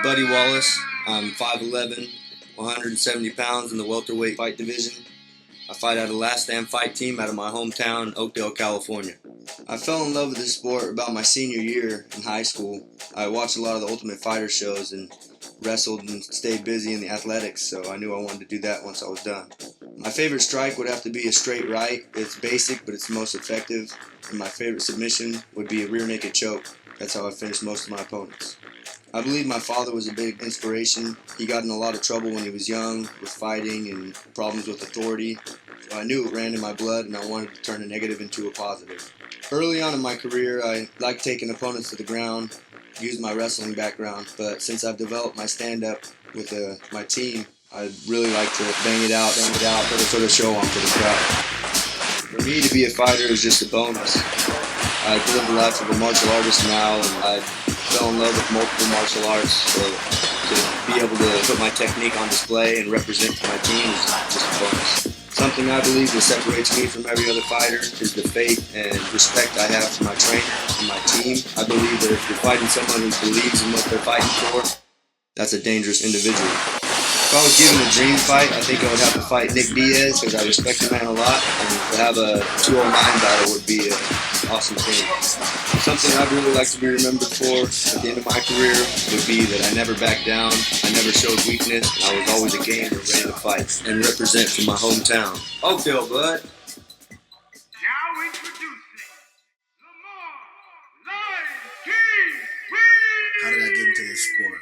Buddy Wallace. I'm 5'11", 170 pounds in the welterweight fight division. I fight at a Last Stand Fight Team out of my hometown, Oakdale, California. I fell in love with this sport about my senior year in high school. I watched a lot of the Ultimate Fighter shows and wrestled and stayed busy in the athletics, so I knew I wanted to do that once I was done. My favorite strike would have to be a straight right. It's basic, but it's the most effective. And my favorite submission would be a rear naked choke. That's how I finished most of my opponents. I believe my father was a big inspiration. He got in a lot of trouble when he was young with fighting and problems with authority. So I knew it ran in my blood, and I wanted to turn a negative into a positive. Early on in my career, I liked taking opponents to the ground, used my wrestling background, but since I've developed my stand-up with my team, I really like to bang it out, put a show on for the crowd. For me, to be a fighter is just a bonus. I live the life of a martial artist now, and I fell in love with multiple martial arts, so to be able to put my technique on display and represent for my team is just a bonus. Something I believe that separates me from every other fighter is the faith and respect I have for my trainer and my team. I believe that if you're fighting someone who believes in what they're fighting for, that's a dangerous individual. If I was given a dream fight, I think I would have to fight Nick Diaz because I respect the man a lot, and to have a 209 battle would be an awesome thing. Something I'd really like to be remembered for at the end of my career would be that I never backed down, I never showed weakness, and I was always a gamer ready to fight and represent for my hometown. Oakdale, bud. Now introducing Lamar, Lion King. How did I get into this sport?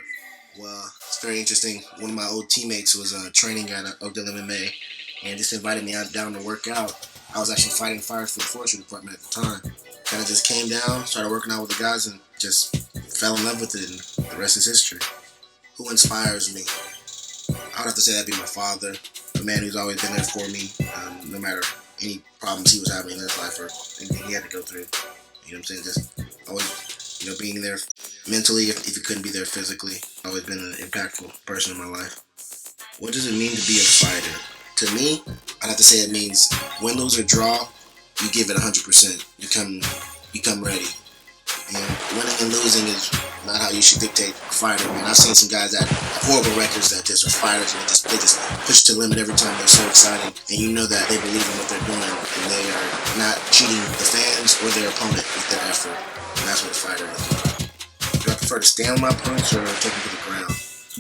Well, it's very interesting. One of my old teammates was training at Oakdale M.M.A. and just invited me down to work out. I was actually fighting fires for the forestry department at the time. Kind of just came down, started working out with the guys, and just fell in love with it, and the rest is history. Who inspires me? I would have to say that'd be my father, the man who's always been there for me, no matter any problems he was having in his life or anything he had to go through. You know what I'm saying? Just always, being there mentally if he couldn't be there physically. Always been an impactful person in my life. What does it mean to be a fighter? To me, I'd have to say it means win, lose, or draw, you give it 100%. You come ready. Winning and losing is not how you should dictate a fighter. Man, I've seen some guys that have horrible records that just are fighters and they just push to the limit every time. They're so exciting, and you know that they believe in what they're doing and they are not cheating the fans or their opponent with their effort. And that's what a fighter is. Do I prefer to stand on my punch or take them to the ground?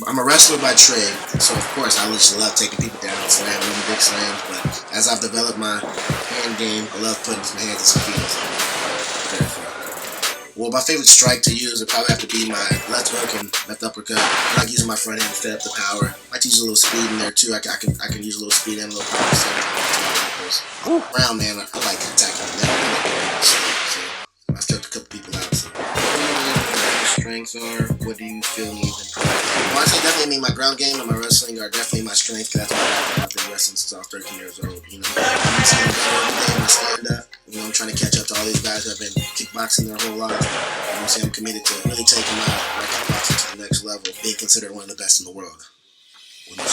I'm a wrestler by trade, so of course I just love taking people down, slamming them, big slams, but as I've developed my hand game, I love putting some hands and some feet. Well, my favorite strike to use would probably have to be my left hook and left uppercut. I like using my front hand to set up the power. I like to use a little speed in there too. I can use a little speed and a little power. Round man, I like attacking the net. So I struck a couple people out. So. Strengths are, what do you feel needs improvement? Well, I say definitely my ground game and my wrestling are definitely my strength, because that's what I've been wrestling since I was 13 years old. I'm getting better every day in my stand-up. I'm trying to catch up to all these guys who have been kickboxing their whole life. I'm committed to really taking my kickboxing to the next level, being considered one of the best in the world. My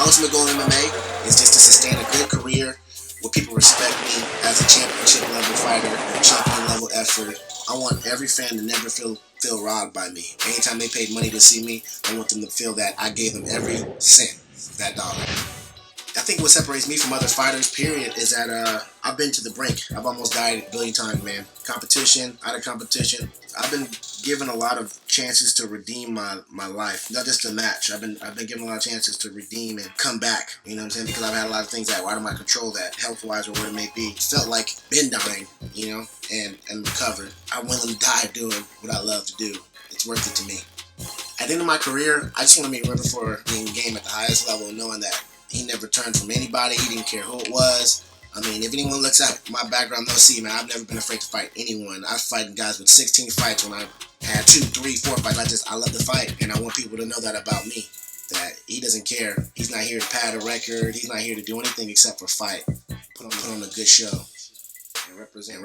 ultimate goal in MMA is just to sustain a good career where people respect me as a championship level fighter, a champion level effort. I want every fan to never feel robbed by me. Anytime they paid money to see me, I want them to feel that I gave them every cent of that dollar. I think what separates me from other fighters, period, is that I've been to the brink. I've almost died a billion times, man. Competition, out of competition. I've been given a lot of chances to redeem my life. Not just a match. I've been given a lot of chances to redeem and come back. You know what I'm saying? Because I've had a lot of things that were out of my control, that health-wise or what it may be. Felt like been dying, and recovered. I'm willing to die doing what I love to do. It's worth it to me. At the end of my career, I just want to be remembered for being in the game at the highest level and knowing that he never turned from anybody. He didn't care who it was. If anyone looks at my background, they'll see, man, I've never been afraid to fight anyone. I've fighted guys with 16 fights when I had 2, 3, 4 fights. I love to fight, and I want people to know that about me, that he doesn't care. He's not here to pad a record. He's not here to do anything except for fight. Put on a good show and represent.